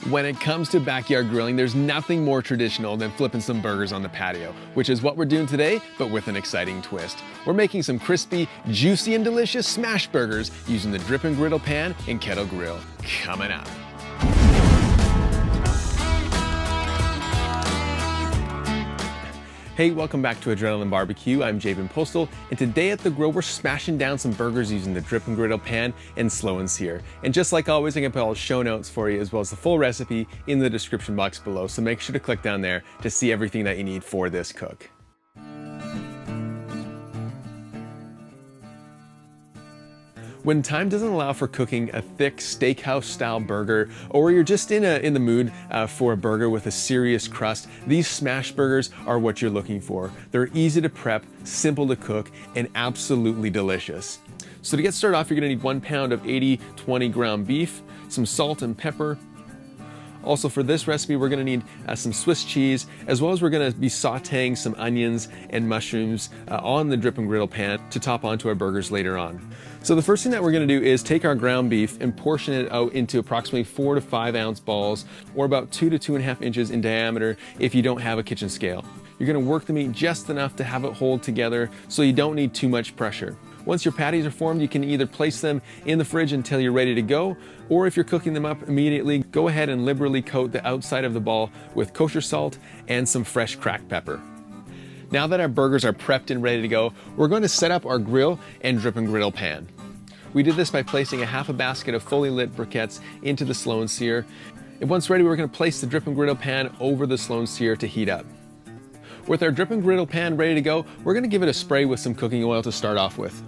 When it comes to backyard grilling, there's nothing more traditional than flipping some burgers on the patio, which is what we're doing today, but with an exciting twist. We're making some crispy, juicy, and delicious smash burgers using the Drip and Griddle pan and Kettle grill. Coming up. Hey, welcome back to Adrenaline Barbecue. I'm Jabin Postal, and today at the grill, we're smashing down some burgers using the Drip and Griddle pan and slow and sear. And just like always, I can put all the show notes for you as well as the full recipe in the description box below. So make sure to click down there to see everything that you need for this cook. When time doesn't allow for cooking a thick steakhouse-style burger, or you're just in the mood for a burger with a serious crust, these smash burgers are what you're looking for. They're easy to prep, simple to cook, and absolutely delicious. So to get started off, you're gonna need 1 pound of 80/20 ground beef, some salt and pepper. Also for this recipe, we're gonna need some Swiss cheese, as well as we're gonna be sauteing some onions and mushrooms on the Drip and Griddle pan to top onto our burgers later on. So the first thing that we're gonna do is take our ground beef and portion it out into approximately 4 to 5 ounce balls, or about 2 to 2.5 inches in diameter if you don't have a kitchen scale. You're gonna work the meat just enough to have it hold together so you don't need too much pressure. Once your patties are formed, you can either place them in the fridge until you're ready to go, or if you're cooking them up immediately, go ahead and liberally coat the outside of the ball with kosher salt and some fresh cracked pepper. Now that our burgers are prepped and ready to go, we're going to set up our grill and Drip and Griddle pan. We did this by placing a half a basket of fully lit briquettes into the slow and sear. And once ready, we're going to place the Drip and Griddle pan over the slow and sear to heat up. With our Drip and Griddle pan ready to go, we're going to give it a spray with some cooking oil to start off with.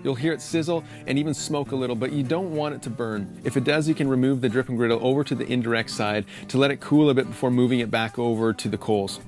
You'll hear it sizzle and even smoke a little, but you don't want it to burn. If it does, you can remove the Drip and Griddle over to the indirect side to let it cool a bit before moving it back over to the coals.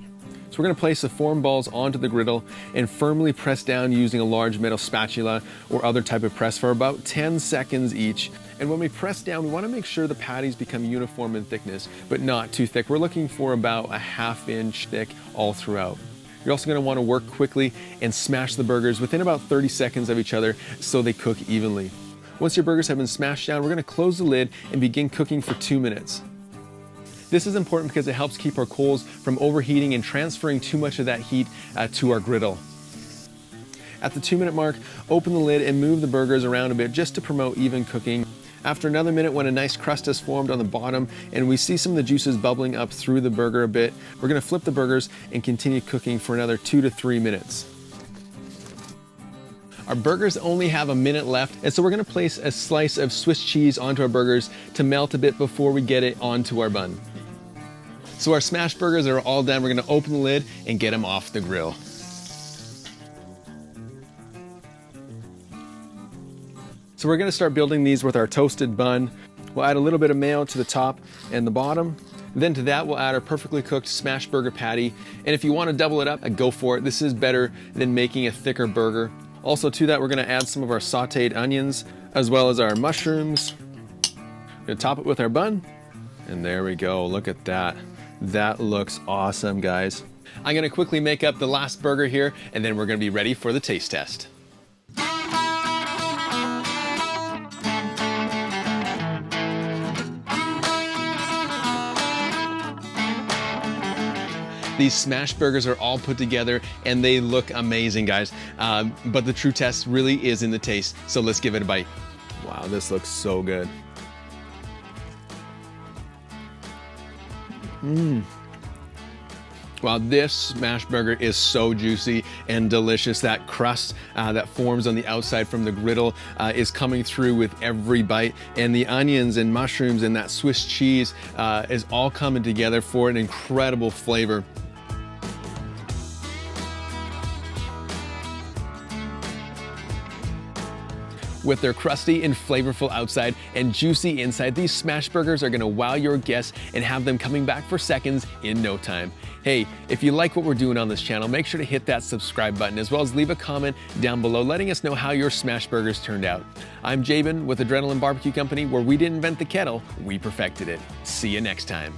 So we're going to place the formed balls onto the griddle and firmly press down using a large metal spatula or other type of press for about 10 seconds each. And when we press down, we want to make sure the patties become uniform in thickness, but not too thick. We're looking for about a 1/2 inch thick all throughout. You're also going to want to work quickly and smash the burgers within about 30 seconds of each other so they cook evenly. Once your burgers have been smashed down, we're going to close the lid and begin cooking for 2 minutes. This is important because it helps keep our coals from overheating and transferring too much of that heat to our griddle. At the 2 minute mark, open the lid and move the burgers around a bit just to promote even cooking. After another minute, when a nice crust has formed on the bottom and we see some of the juices bubbling up through the burger a bit, we're going to flip the burgers and continue cooking for another 2 to 3 minutes. Our burgers only have a minute left, and so we're going to place a slice of Swiss cheese onto our burgers to melt a bit before we get it onto our bun. So our smash burgers are all done. We're going to open the lid and get them off the grill. So we're going to start building these with our toasted bun. We'll add a little bit of mayo to the top and the bottom. Then to that, we'll add our perfectly cooked smash burger patty. And if you want to double it up, go for it. This is better than making a thicker burger. Also to that, we're going to add some of our sauteed onions as well as our mushrooms. We're going to top it with our bun. And there we go. Look at that. That looks awesome, guys. I'm going to quickly make up the last burger here, and then we're going to be ready for the taste test. These smash burgers are all put together and they look amazing, guys. But the true test really is in the taste. So let's give it a bite. Wow, this looks so good. Wow, this smash burger is so juicy and delicious. That crust that forms on the outside from the griddle is coming through with every bite. And the onions and mushrooms and that Swiss cheese is all coming together for an incredible flavor. With their crusty and flavorful outside and juicy inside, these smash burgers are gonna wow your guests and have them coming back for seconds in no time. Hey, if you like what we're doing on this channel, make sure to hit that subscribe button as well as leave a comment down below letting us know how your smash burgers turned out. I'm Jabin with Adrenaline Barbecue Company, where we didn't invent the kettle, we perfected it. See you next time.